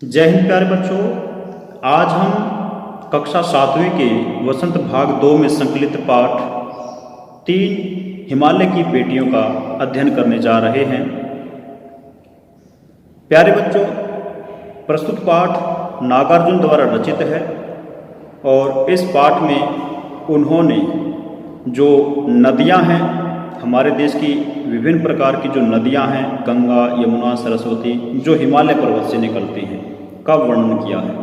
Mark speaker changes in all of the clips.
Speaker 1: जय हिंद प्यारे बच्चों। आज हम कक्षा 7वीं के वसंत भाग 2 में संकलित पाठ 3 हिमालय की बेटियों का अध्ययन करने जा रहे हैं। प्यारे बच्चों, प्रस्तुत पाठ नागार्जुन द्वारा रचित है और इस पाठ में उन्होंने जो नदियां हैं, हमारे देश की विभिन्न प्रकार की जो नदियां हैं, गंगा, यमुना, सरस्वती, जो हिमालय पर्वत से निकलती हैं, का वर्णन किया है।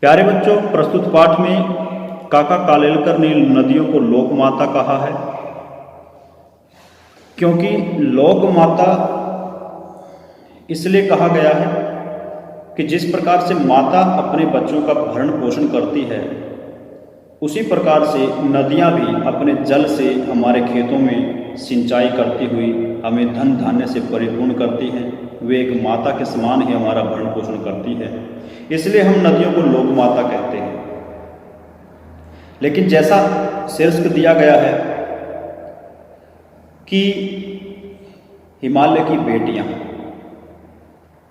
Speaker 1: प्यारे बच्चों, प्रस्तुत पाठ में काका कालेलकर ने नदियों को लोक माता कहा है, क्योंकि लोक माता इसलिए कहा गया है कि जिस प्रकार से माता अपने बच्चों का भरण पोषण करती है, उसी प्रकार से नदियां भी अपने जल से हमारे खेतों में सिंचाई करती हुई हमें धन धान्य से परिपूर्ण करती हैं। वे एक माता के समान ही हमारा भरण पोषण करती है, इसलिए हम नदियों को लोक माता कहते हैं। लेकिन जैसा शीर्षक दिया गया है कि हिमालय की बेटियां,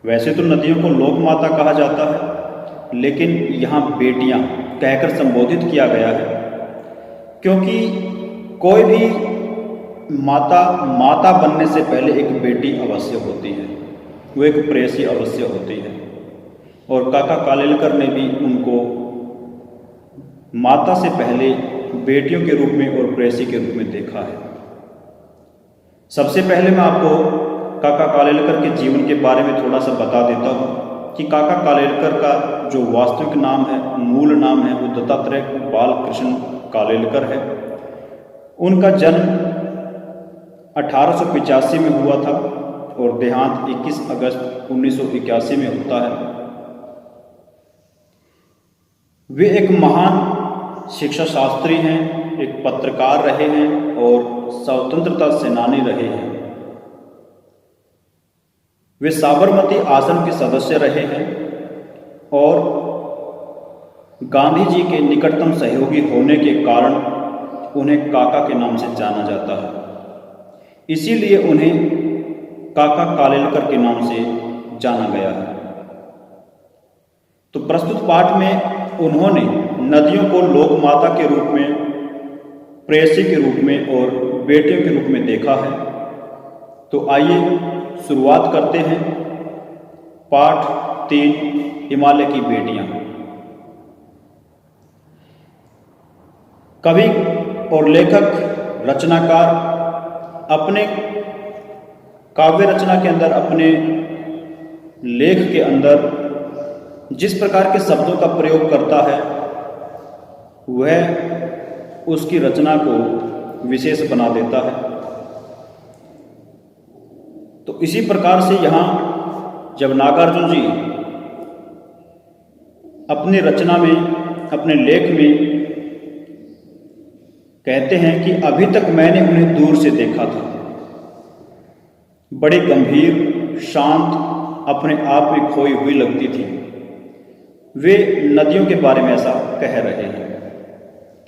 Speaker 1: वैसे तो नदियों को लोक माता कहा जाता है, लेकिन यहाँ बेटियां कहकर संबोधित किया गया है, क्योंकि कोई भी माता बनने से पहले एक बेटी अवश्य होती है, वो एक प्रेयसी अवश्य होती है। और काका कालेलकर ने भी उनको माता से पहले बेटियों के रूप में और प्रेयसी के रूप में देखा है। सबसे पहले मैं आपको काका कालेलकर के जीवन के बारे में थोड़ा सा बता देता हूँ कि काका कालेलकर का जो वास्तविक नाम है, मूल नाम है, वो दत्तात्रेय बालकृष्ण कालेलकर है। उनका जन्म 1885 में हुआ था और देहांत 21 अगस्त 1981 में होता है। वे एक महान शिक्षा शास्त्री हैं, एक पत्रकार रहे हैं और स्वतंत्रता सेनानी रहे हैं। वे साबरमती आश्रम के सदस्य रहे हैं और गांधी जी के निकटतम सहयोगी होने के कारण उन्हें काका के नाम से जाना जाता है। इसीलिए उन्हें काका कालेलकर के नाम से जाना गया है। तो प्रस्तुत पाठ में उन्होंने नदियों को लोक माता के रूप में, प्रेयसी के रूप में और बेटियों के रूप में देखा है। तो आइए शुरुआत करते हैं पाठ 3 हिमालय की बेटियां। कवि और लेखक, रचनाकार अपने काव्य रचना के अंदर, अपने लेख के अंदर जिस प्रकार के शब्दों का प्रयोग करता है, वह उसकी रचना को विशेष बना देता है। तो इसी प्रकार से यहाँ जब नागार्जुन जी अपनी रचना में, अपने लेख में कहते हैं कि अभी तक मैंने उन्हें दूर से देखा था, बड़ी गंभीर, शांत, अपने आप में खोई हुई लगती थी। वे नदियों के बारे में ऐसा कह रहे हैं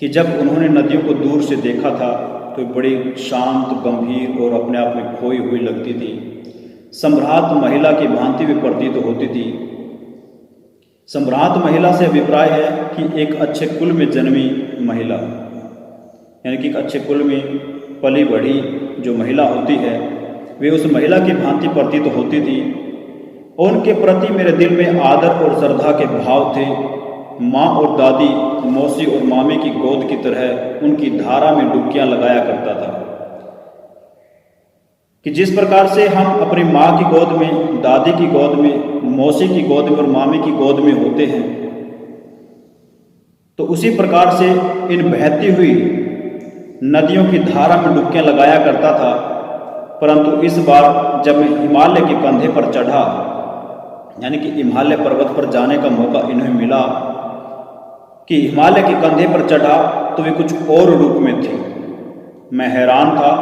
Speaker 1: कि जब उन्होंने नदियों को दूर से देखा था तो बड़ी शांत, गंभीर और अपने आप में खोई हुई लगती थी। सम्राट महिला की भांति भी प्रतीत होती थी। सम्राट महिला से अभिप्राय है कि एक अच्छे कुल में जन्मी महिला, यानी कि एक अच्छे कुल में पली बढ़ी जो महिला होती है, वे उस महिला की भांति प्रतीत होती थी। उनके प्रति मेरे दिल में आदर और श्रद्धा के भाव थे। माँ और दादी, मौसी और मामी की गोद की तरह उनकी धारा में डुबकियां लगाया करता था कि जिस प्रकार से हम अपनी माँ की गोद में, दादी की गोद में, मौसी की गोद में और मामी की गोद में होते हैं, तो उसी प्रकार से इन बहती हुई नदियों की धारा में डुबकियां लगाया करता था। परंतु इस बार जब मैं हिमालय के कंधे पर चढ़ा, यानी कि हिमालय पर्वत पर जाने का मौका इन्हें मिला, कि हिमालय के कंधे पर चढ़ा, तो वे कुछ और रूप में थे। मैं हैरान था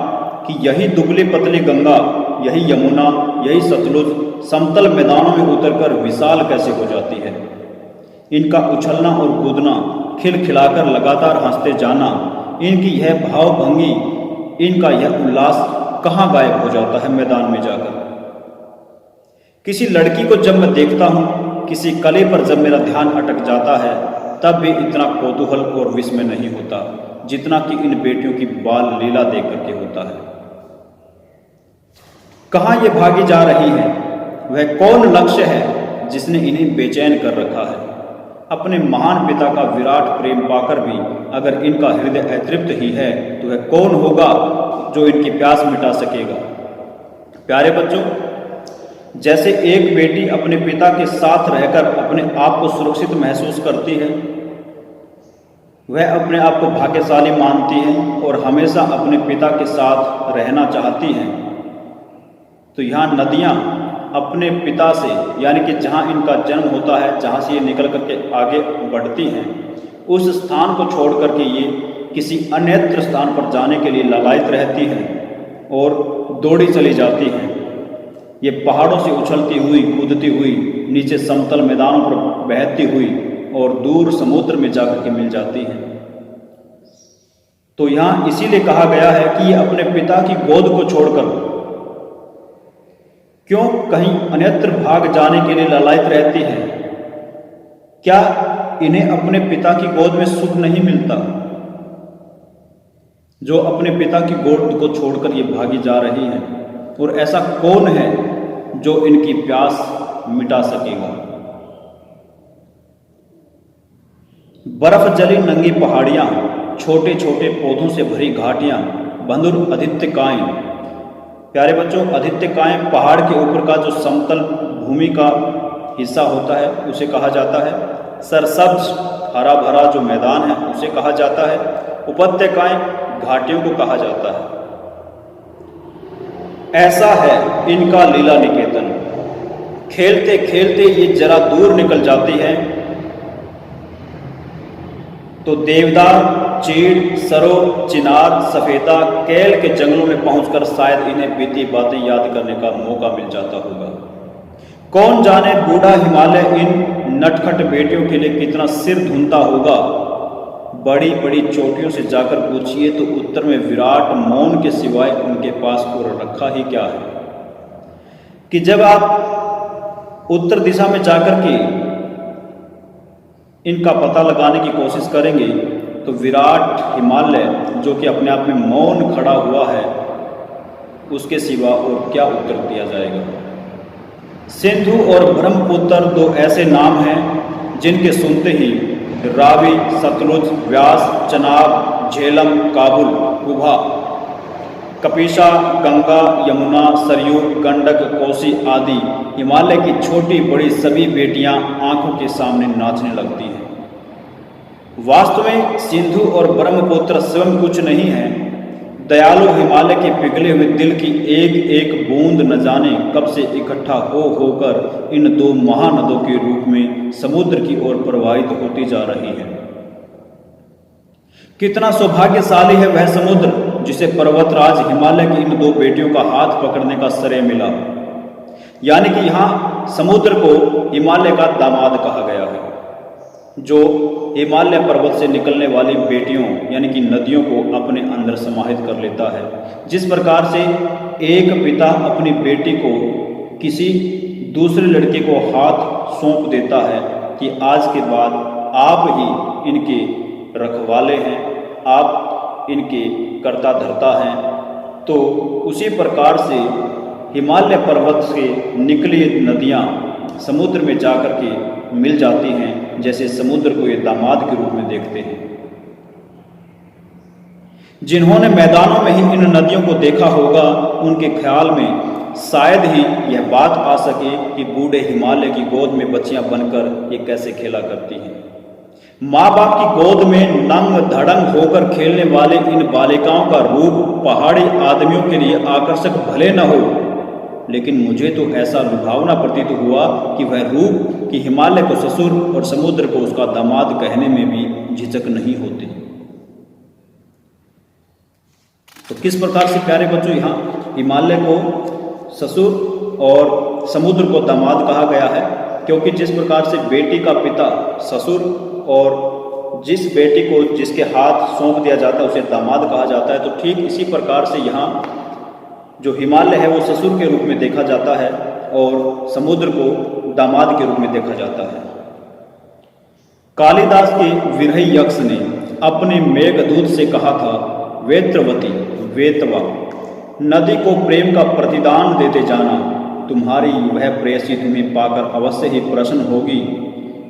Speaker 1: कि यही दुबली पतली गंगा, यही यमुना, यही सतलुज समतल मैदानों में उतरकर विशाल कैसे हो जाती है। इनका उछलना और कूदना, खिलखिलाकर लगातार हंसते जाना, इनकी यह भावभंगी, इनका यह उल्लास कहाँ गायब हो जाता है मैदान में जाकर। किसी लड़की को जब मैं देखता हूँ, किसी कली पर जब मेरा ध्यान अटक जाता है, तब भी इतना कौतूहल और विस्मय नहीं होता जितना कि इन बेटियों की बाल लीला देख करके होता है। कहाँ ये भागी जा रही है? वह कौन लक्ष्य है जिसने इन्हें बेचैन कर रखा है? अपने महान पिता का विराट प्रेम पाकर भी अगर इनका हृदय अतृप्त ही है, तो वह कौन होगा जो इनकी प्यास मिटा सकेगा? प्यारे बच्चों, जैसे एक बेटी अपने पिता के साथ रहकर अपने आप को सुरक्षित महसूस करती है, वह अपने आप को भाग्यशाली मानती है और हमेशा अपने पिता के साथ रहना चाहती हैं, तो यहाँ नदियाँ अपने पिता से, यानी कि जहाँ इनका जन्म होता है, जहाँ से ये निकल करके आगे बढ़ती हैं, उस स्थान को छोड़ करके ये किसी अन्यत्र स्थान पर जाने के लिए लालायित रहती हैं और दौड़ी चली जाती हैं। ये पहाड़ों से उछलती हुई, कूदती हुई, नीचे समतल मैदानों पर बहती हुई और दूर समुद्र में जाकर के मिल जाती हैं। तो यहाँ इसीलिए कहा गया है कि ये अपने पिता की गोद को छोड़कर क्यों कहीं अन्यत्र भाग जाने के लिए लालायित रहती हैं? क्या इन्हें अपने पिता की गोद में सुख नहीं मिलता? जो अपने पिता की गोद को छोड़कर ये भागी जा रही हैं, और ऐसा कौन है जो इनकी प्यास मिटा सकेगा? बर्फ जली नंगी पहाड़ियां, छोटे छोटे पौधों से भरी घाटियां, बंधुर आदित्यकाय। प्यारे बच्चों, आदित्यकाय पहाड़ के ऊपर का जो समतल भूमि का हिस्सा होता है उसे कहा जाता है। सरसब्ज हरा भरा जो मैदान है उसे कहा जाता है। उपत्यकाएं घाटियों को कहा जाता है। ऐसा है इनका लीला निकेतन। खेलते खेलते ये जरा दूर निकल जाती है तो देवदार, चीड़, सरो, चिनार, सफेदा, केल के जंगलों में पहुंचकर शायद इन्हें बीती बातें याद करने का मौका मिल जाता होगा। कौन जाने बूढ़ा हिमालय इन नटखट बेटियों के लिए कितना सिर धुनता होगा। बड़ी बड़ी चोटियों से जाकर पूछिए तो उत्तर में विराट मौन के सिवाय उनके पास और रखा ही क्या है। कि जब आप उत्तर दिशा में जाकर के इनका पता लगाने की कोशिश करेंगे तो विराट हिमालय, जो कि अपने आप में मौन खड़ा हुआ है, उसके सिवा और क्या उत्तर दिया जाएगा। सिंधु और ब्रह्मपुत्र दो ऐसे नाम हैं जिनके सुनते ही रावी, सतलुज, व्यास, चनाब, झेलम, काबुल, कुभा, कपिशा, गंगा, यमुना, सरयू, गंडक, कोसी आदि हिमालय की छोटी बड़ी सभी बेटियां आंखों के सामने नाचने लगती हैं। वास्तव में सिंधु और ब्रह्मपुत्र स्वयं कुछ नहीं है। दयालु हिमालय के पिघले हुए दिल की एक एक बूंद न जाने कब से इकट्ठा होकर इन दो महानदों के रूप में समुद्र की ओर प्रवाहित होती जा रही है। कितना सौभाग्यशाली है वह समुद्र जिसे पर्वतराज हिमालय की इन दो बेटियों का हाथ पकड़ने का श्रेय मिला। यानी कि यहाँ समुद्र को हिमालय का दामाद कहा गया है, जो हिमालय पर्वत से निकलने वाली बेटियों यानी कि नदियों को अपने अंदर समाहित कर लेता है। जिस प्रकार से एक पिता अपनी बेटी को किसी दूसरे लड़के को हाथ सौंप देता है कि आज के बाद आप ही इनके रखवाले हैं, आप इनके कर्ता धर्ता हैं, तो उसी प्रकार से हिमालय पर्वत से निकली नदियाँ समुद्र में जाकर के मिल जाती हैं, जैसे समुद्र को ये दामाद के रूप में देखते हैं। जिन्होंने मैदानों में ही इन नदियों को देखा होगा, उनके ख्याल में शायद ही यह बात आ सके कि बूढ़े हिमालय की गोद में बच्चियां बनकर ये कैसे खेला करती हैं। माँ बाप की गोद में नंग धड़ंग होकर खेलने वाले इन बालिकाओं का रूप पहाड़ी आदमियों के लिए आकर्षक भले न हो, लेकिन मुझे तो ऐसा लुभावना प्रतीत हुआ कि वह रूप कि हिमालय को ससुर और समुद्र को उसका दामाद कहने में भी झिझक नहीं होती। तो किस प्रकार से प्यारे बच्चों यहाँ हिमालय को ससुर और समुद्र को दामाद कहा गया है, क्योंकि जिस प्रकार से बेटी का पिता ससुर और जिस बेटी को जिसके हाथ सौंप दिया जाता है उसे दामाद कहा जाता है, तो ठीक इसी प्रकार से यहाँ जो हिमालय है वो ससुर के रूप में देखा जाता है और समुद्र को दामाद के रूप में देखा जाता है। कालिदास के विरही यक्ष ने अपने मेघदूत से कहा था, वेत्रवती वेतवा, नदी को प्रेम का प्रतिदान देते जाना, तुम्हारी वह प्रेयसी तुम्हें पाकर अवश्य ही प्रसन्न होगी।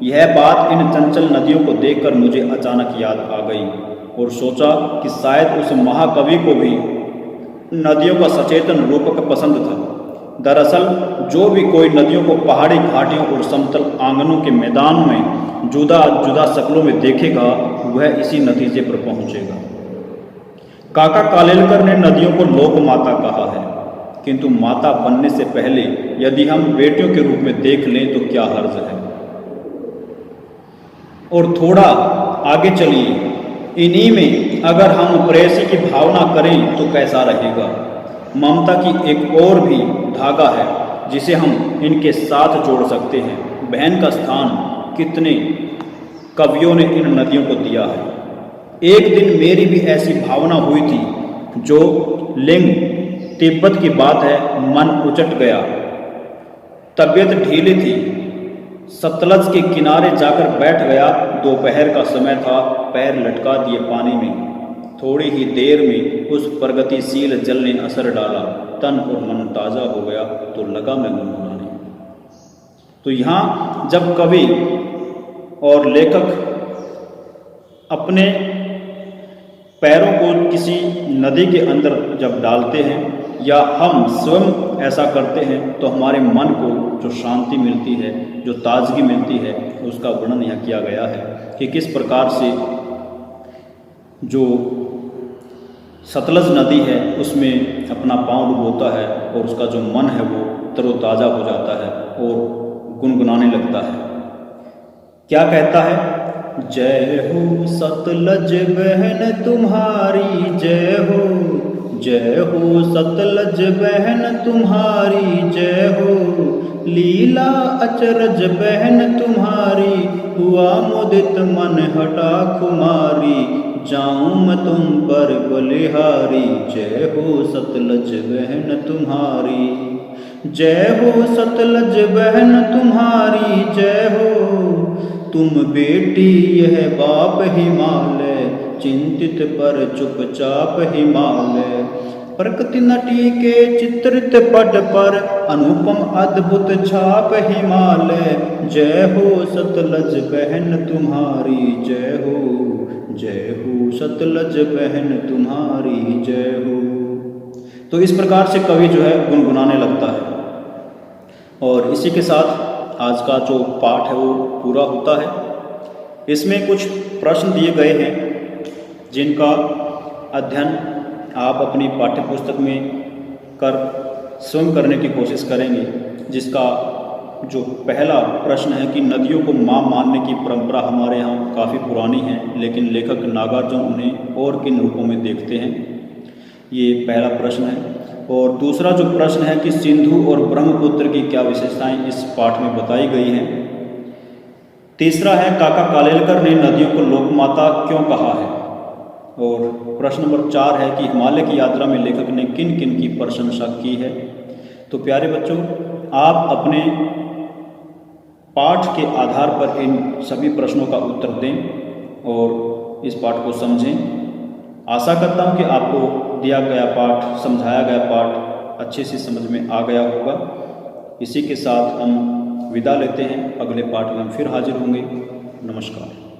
Speaker 1: यह बात इन चंचल नदियों को देखकर मुझे अचानक याद आ गई और सोचा कि शायद उस महाकवि को भी नदियों का सचेतन रूपक पसंद था। दरअसल जो भी कोई नदियों को पहाड़ी घाटियों और समतल आंगनों के मैदान में जुदा जुदा शक्लों में देखेगा, वह इसी नतीजे पर पहुंचेगा। काका कालेलकर ने नदियों को लोक माता कहा है, किंतु माता बनने से पहले यदि हम बेटियों के रूप में देख लें तो क्या हर्ज है। और थोड़ा आगे चलिए, इन्हीं में अगर हम प्रेयसी की भावना करें तो कैसा रहेगा। ममता की एक और भी धागा है जिसे हम इनके साथ जोड़ सकते हैं। बहन का स्थान कितने कवियों ने इन नदियों को दिया है। एक दिन मेरी भी ऐसी भावना हुई थी, जो लिंग तिब्बत की बात है, मन उचट गया, तबीयत ढीली थी, सतलज के किनारे जाकर बैठ गया। दोपहर का समय था, पैर लटका दिए पानी में। थोड़ी ही देर में उस प्रगतिशील जल ने असर डाला, तन और मन ताज़ा हो गया तो लगा मैं गुनगुनाने। तो यहाँ जब कवि और लेखक अपने पैरों को किसी नदी के अंदर जब डालते हैं या हम स्वयं ऐसा करते हैं तो हमारे मन को जो शांति मिलती है, जो ताजगी मिलती है, उसका वर्णन यहाँ किया गया है कि किस प्रकार से जो सतलज नदी है उसमें अपना पाँव डुबोता है और उसका जो मन है वो तरोताज़ा हो जाता है और गुनगुनाने लगता है। क्या कहता है? जय हो सतलज बहन तुम्हारी जय हो, जय हो सतलज बहन तुम्हारी जय हो, लीला अचरज बहन तुम्हारी, हुआ मुदित मन हटा खुमारी, जाऊं मैं तुम पर बलिहारी। जय हो सतलज बहन तुम्हारी, जय हो सतलज बहन तुम्हारी जय हो, तुम बेटी यह बाप हिमालय, चिंतित पर चुपचाप हिमालय, प्रकृति नटी के चित्रित पट पर अनुपम अद्भुत छाप हिमालय। जय हो सतलज बहन तुम्हारी जय हो, जय हो सतलज बहन तुम्हारी जय हो। तो इस प्रकार से कवि जो है गुनगुनाने लगता है। और इसी के साथ आज का जो पाठ है वो पूरा होता है। इसमें कुछ प्रश्न दिए गए हैं जिनका अध्ययन आप अपनी पाठ्य पुस्तक में कर स्वयं करने की कोशिश करेंगे। जिसका जो पहला प्रश्न है कि नदियों को माँ मानने की परंपरा हमारे यहाँ काफ़ी पुरानी है, लेकिन लेखक नागार्जुन उन्हें और किन रूपों में देखते हैं, ये पहला प्रश्न है। और दूसरा जो प्रश्न है कि सिंधु और ब्रह्मपुत्र की क्या विशेषताएं इस पाठ में बताई गई हैं। तीसरा है काका कालेलकर ने नदियों को लोकमाता क्यों कहा है। और प्रश्न नंबर 4 है कि हिमालय की यात्रा में लेखक ने किन किन की प्रशंसा की है। तो प्यारे बच्चों, आप अपने पाठ के आधार पर इन सभी प्रश्नों का उत्तर दें और इस पाठ को समझें। आशा करता हूँ कि आपको दिया गया पाठ, समझाया गया पाठ अच्छे से समझ में आ गया होगा। इसी के साथ हम विदा लेते हैं। अगले पाठ में हम फिर हाजिर होंगे। नमस्कार।